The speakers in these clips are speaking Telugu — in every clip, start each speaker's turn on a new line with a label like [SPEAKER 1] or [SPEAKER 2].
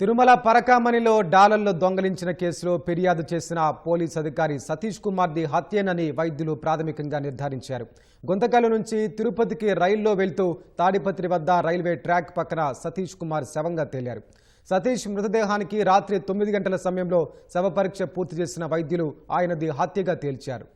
[SPEAKER 1] తిరుమల పరకామణిలో డాలర్లు దొంగలించిన కేసులో ఫిర్యాదు చేసిన పోలీస్ అధికారి సతీష్ కుమార్ది హత్యేనని వైద్యులు ప్రాథమికంగా నిర్ధారించారు. గుంతకల్ నుంచి తిరుపతికి రైల్లో వెళ్తూ తాడిపత్రి వద్ద రైల్వే ట్రాక్ పక్కన సతీష్ కుమార్ శవంగా తేలారు. సతీష్ మృతదేహానికి రాత్రి 9 గంటల సమయంలో శవ పరీక్ష పూర్తి చేసిన వైద్యులు ఆయనది హత్యగా తేల్చారు.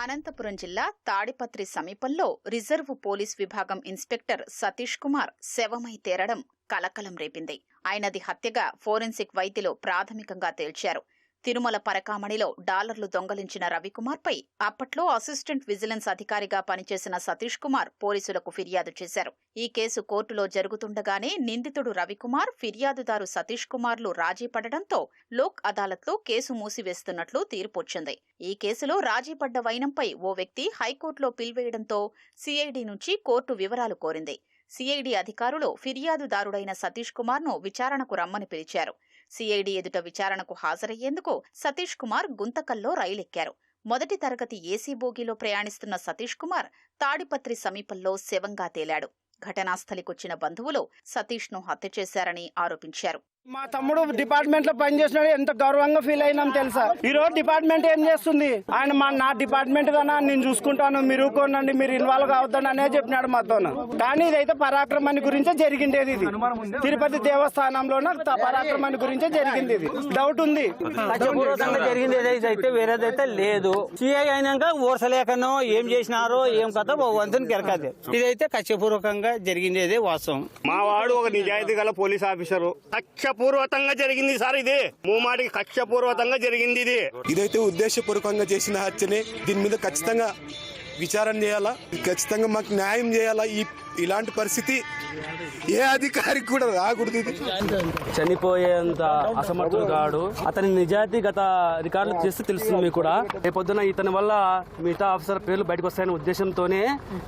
[SPEAKER 2] అనంతపురం జిల్లా తాడిపత్రి సమీపంలో రిజర్వ్ పోలీస్ విభాగం ఇన్స్పెక్టర్ సతీష్ కుమార్ శవమై తేరడం కలకలం రేపింది. ఆయనది హత్యగా ఫోరెన్సిక్ వైద్యులు ప్రాథమికంగా తేల్చారు. తిరుమల పరకామణిలో డాలర్లు దొంగలించిన రవికుమార్పై అప్పట్లో అసిస్టెంట్ విజిలెన్స్ అధికారిగా పనిచేసిన సతీష్ కుమార్ పోలీసులకు ఫిర్యాదు చేశారు. ఈ కేసు కోర్టులో జరుగుతుండగానే నిందితుడు రవికుమార్, ఫిర్యాదుదారు సతీష్ కుమార్లు రాజీ పడడంతో లోక్ అదాలత్లో కేసు మూసివేస్తున్నట్లు తీర్పొచ్చింది. ఈ కేసులో రాజీపడ్డ వైనంపై ఓ వ్యక్తి హైకోర్టులో పిల్వేయడంతో సిఐడి నుంచి కోర్టు వివరాలు కోరింది. సిఐడి అధికారులు ఫిర్యాదుదారుడైన సతీష్ కుమార్ను విచారణకు రమ్మని పిలిచారు. సిఐడి ఎదుట విచారణకు హాజరయ్యేందుకు సతీష్ కుమార్ గుంతకల్లో రైలెక్కారు. మొదటి తరగతి ఏసీ బోగీలో ప్రయాణిస్తున్న సతీష్ కుమార్ తాడిపత్రి సమీపంలో శవంగా తేలాడు. ఘటనాస్థలికొచ్చిన బంధువులు సతీష్ను హత్య చేశారని ఆరోపించారు.
[SPEAKER 3] మా తమ్ముడు డిపార్ట్మెంట్ లో పనిచేసినాడు, ఎంత గౌరవంగా ఫీల్ అయినాం తెలుసా. ఈ రోజు డిపార్ట్మెంట్ ఏం చేస్తుంది, ఆయన నా డిపార్ట్మెంట్ గానా నేను చూసుకుంటాను, మీరు ఊరుకోనండి, మీరు ఇన్వాల్వ్ కావద్దని అనే చెప్పినాడు మాతో. కానీ ఇదైతే పరాక్రమాన్ని గురించే జరిగిండేది. ఇది తిరుపతి దేవస్థానంలోనే పరాక్రమాన్ని గురించే జరిగింది. ఇది డౌట్ ఉంది,
[SPEAKER 4] జరిగింది ఏదైతే వేరేదైతే లేదు. సిఐ అయినాక ఓర్సలేకనో ఏం చేసినారో ఏం కథ వంతుని కెరకాదు. ఇదైతే కక్షపూర్వకంగా జరిగింది వాస్తవం.
[SPEAKER 5] మా వాడు ఒక నిజాయితీ గల పోలీస్ ఆఫీసరు. కక్షపూర్వకంగా జరిగింది సార్, ఇది మూమాటికి కక్షపూర్వకంగా జరిగింది.
[SPEAKER 6] ఇదైతే ఉద్దేశపూర్వకంగా చేసిన హత్యనే. దీని మీద ఖచ్చితంగా విచారణ చేయాలా, ఖచ్చితంగా మాకు న్యాయం చేయాలా. ఇలాంటి పరిస్థితి ఏ అధికారికి కూడా రాకూడదు.
[SPEAKER 4] చనిపోయేంత అసమర్థుడు కాడు. అతని నిజాయితీ గత రికార్డులు చేస్తే తెలుస్తుంది మీకు కూడా. రేపొద్దున ఇతని వల్ల మిగతా ఆఫీసర్ పేర్లు బయటకు వస్తాయనే ఉద్దేశంతోనే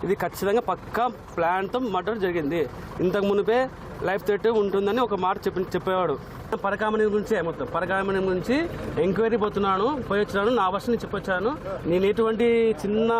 [SPEAKER 4] ఇది ఖచ్చితంగా పక్కా ప్లాన్ తో మర్డర్ జరిగింది. ఇంతకు మునిపే లైఫ్ థ్రెట్ ఉంటుందని ఒక మాట చెప్పేవాడు. పరకామణి గురించి మొత్తం పరకామణి గురించి ఎంక్వైరీ పోయి వచ్చినాను, నా వర్షం చెప్పొచ్చాను. నేను ఎటువంటి చిన్న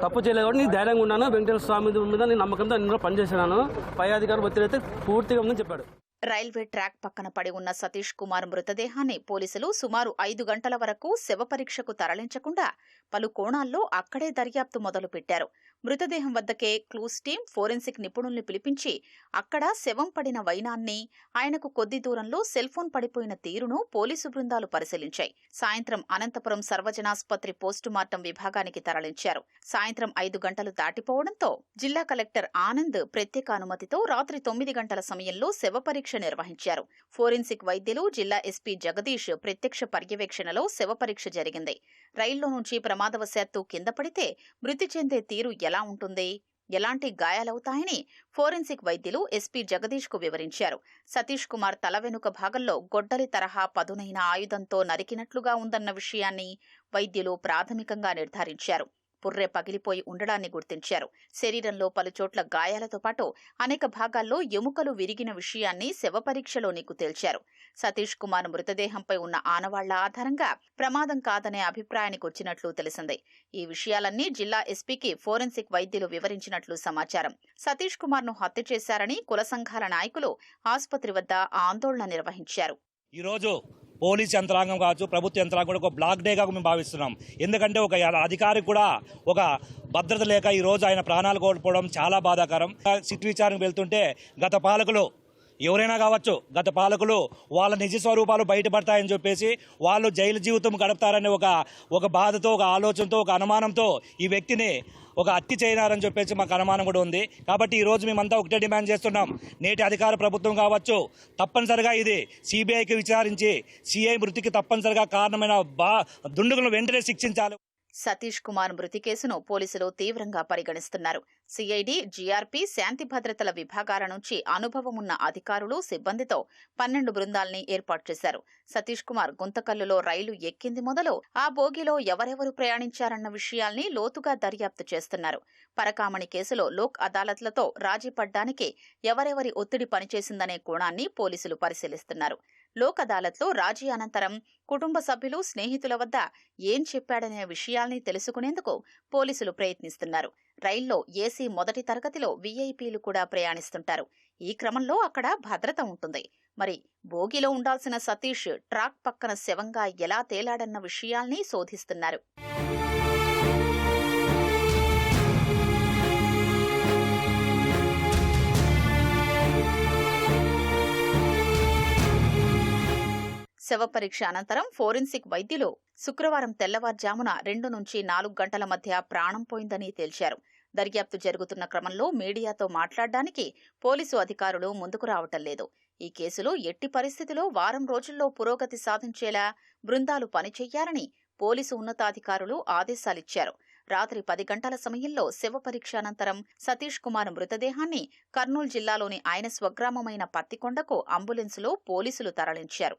[SPEAKER 4] తప్పు చేయలేదు కాబట్టి నేను ధైర్యంగా ఉన్నాను. వెంకటేశ్వర స్వామి మీద నేను నమ్మకంతో నేను పనిచేసినాను. పై అధికారులు ఒత్తిడి అయితే పూర్తిగా ఉందని చెప్పాడు.
[SPEAKER 2] రైల్వే ట్రాక్ పక్కన పడి ఉన్న సతీష్ కుమార్ మృతదేహాన్ని పోలీసులు సుమారు 5 గంటల వరకు శవ పరీక్షకు తరలించకుండా పలు కోణాల్లో అక్కడే దర్యాప్తు మొదలుపెట్టారు. మృతదేహం వద్దకే క్లూస్ టీం, ఫోరెన్సిక్ నిపుణుల్ని పిలిపించి అక్కడ శవం పడిన వైనాన్ని, ఆయనకు కొద్ది దూరంలో సెల్ఫోన్ పడిపోయిన తీరును పోలీసు బృందాలు పరిశీలించాయి. సాయంత్రం అనంతపురం సర్వజనాసుపత్రి పోస్టుమార్టం విభాగానికి తరలించారు. సాయంత్రం 5 గంటలు దాటిపోవడంతో జిల్లా కలెక్టర్ ఆనంద్ ప్రత్యేక అనుమతితో రాత్రి 9 గంటల సమయంలో శవ పరీక్ష నిర్వహించారు. ఫోరెన్సిక్ వైద్యులు, జిల్లా ఎస్పీ జగదీష్ ప్రత్యక్ష పర్యవేక్షణలో శవ పరీక్ష జరిగింది. రైల్లో నుంచి ప్రమాదవశాత్తు కింద పడితే మృతి చెందే తీరు ఎలా ఉంటుంది, ఎలాంటి గాయాలవుతాయని ఫోరెన్సిక్ వైద్యులు ఎస్పీ జగదీష్ కు వివరించారు. సతీష్ కుమార్ తల వెనుక భాగంలో గొడ్డలి తరహా పదునైన ఆయుధంతో నరికినట్లుగా ఉందన్న విషయాన్ని వైద్యులు ప్రాథమికంగా నిర్ధారించారు. పుర్రె పగిలిపోయి ఉండడాన్ని గుర్తించారు. శరీరంలో పలుచోట్ల గాయాలతో పాటు అనేక భాగాల్లో ఎముకలు విరిగిన విషయాన్ని శవ పరీక్షలో నీకు తేల్చారు. సతీష్ కుమార్ మృతదేహంపై ఉన్న ఆనవాళ్ల ఆధారంగా ప్రమాదం కాదనే అభిప్రాయానికి వచ్చినట్లు తెలిసింది. ఈ విషయాలన్నీ జిల్లా ఎస్పీకి ఫోరెన్సిక్ వైద్యులు వివరించినట్లు సమాచారం. సతీష్ కుమార్ ను హత్య చేశారని కుల సంఘాల నాయకులు ఆసుపత్రి వద్ద ఆందోళన నిర్వహించారు.
[SPEAKER 7] ఈరోజు పోలీస్ యంత్రాంగం కావచ్చు, ప్రభుత్వ యంత్రాంగం కూడా ఒక బ్లాక్ డేగా మేము భావిస్తున్నాం. ఎందుకంటే ఒక అధికారికి కూడా ఒక భద్రత లేక ఈరోజు ఆయన ప్రాణాలు కోల్పోవడం చాలా బాధాకరం. సిట్ విచారణకు వెళ్తుంటే గత పాలకులు ఎవరైనా కావచ్చు, గత పాలకులు వాళ్ళ నిజ స్వరూపాలు బయటపడతాయని చెప్పేసి వాళ్ళు జైలు జీవితం గడుపుతారనే ఒక బాధతో, ఒక ఆలోచనతో, ఒక అనుమానంతో ఈ వ్యక్తిని ఒక హత్య చేయనారని చెప్పేసి మాకు అనుమానం కూడా ఉంది. కాబట్టి ఈరోజు మేమంతా ఒకటే డిమాండ్ చేస్తున్నాం. నేటి అధికార ప్రభుత్వం కావచ్చు, తప్పనిసరిగా ఇది సిబిఐకి విచారించి సిఐ మృతికి తప్పనిసరిగా కారణమైన దుండగులను వెంటనే శిక్షించాలి.
[SPEAKER 2] సతీష్ కుమార్ మృతి కేసును పోలీసులు తీవ్రంగా పరిగణిస్తున్నారు. సిఐడి, జీఆర్పీ, శాంతి భద్రతల విభాగాల నుంచి అనుభవమున్న అధికారులు, సిబ్బందితో 12 బృందాల్ని ఏర్పాటు చేశారు. సతీష్ కుమార్ గుంతకల్లులో రైలు ఎక్కింది మొదలు ఆ బోగిలో ఎవరెవరు ప్రయాణించారన్న విషయాల్ని లోతుగా దర్యాప్తు చేస్తున్నారు. పరకామణి కేసులో లోక్ అదాలత్లతో రాజీ పడ్డానికి ఎవరెవరి ఒత్తిడి పనిచేసిందనే కోణాన్ని పోలీసులు పరిశీలిస్తున్నారు. లోక్ అదాలత్లో రాజీ అనంతరం కుటుంబ సభ్యులు, స్నేహితుల వద్ద ఏం చెప్పాడనే విషయాల్ని తెలుసుకునేందుకు పోలీసులు ప్రయత్నిస్తున్నారు. రైల్లో ఏసీ మొదటి తరగతిలో వీఐపీలు కూడా ప్రయాణిస్తుంటారు. ఈ క్రమంలో అక్కడ భద్రత ఉంటుంది. మరి బోగిలో ఉండాల్సిన సతీష్ ట్రాక్ పక్కన శవంగా ఎలా తేలాడన్న విషయాల్ని శోధిస్తున్నారు. శవ పరీక్ష అనంతరం ఫోరెన్సిక్ వైద్యులు శుక్రవారం తెల్లవారుజామున 2 నుంచి 4 గంటల మధ్య ప్రాణం పోయిందని తేల్చారు. దర్యాప్తు జరుగుతున్న క్రమంలో మీడియాతో మాట్లాడడానికి పోలీసు అధికారులు ముందుకు రావటం లేదు. ఈ కేసులో ఎట్టి పరిస్థితిలో వారం రోజుల్లో పురోగతి సాధించేలా బృందాలు పనిచెయ్యాలని పోలీసు ఉన్నతాధికారులు ఆదేశాలిచ్చారు. రాత్రి 10 గంటల సమయంలో శవ పరీక్ష అనంతరం సతీష్ కుమార్ మృతదేహాన్ని కర్నూలు జిల్లాలోని ఆయన స్వగ్రామమైన పత్తికొండకు అంబులెన్సులో పోలీసులు తరలించారు.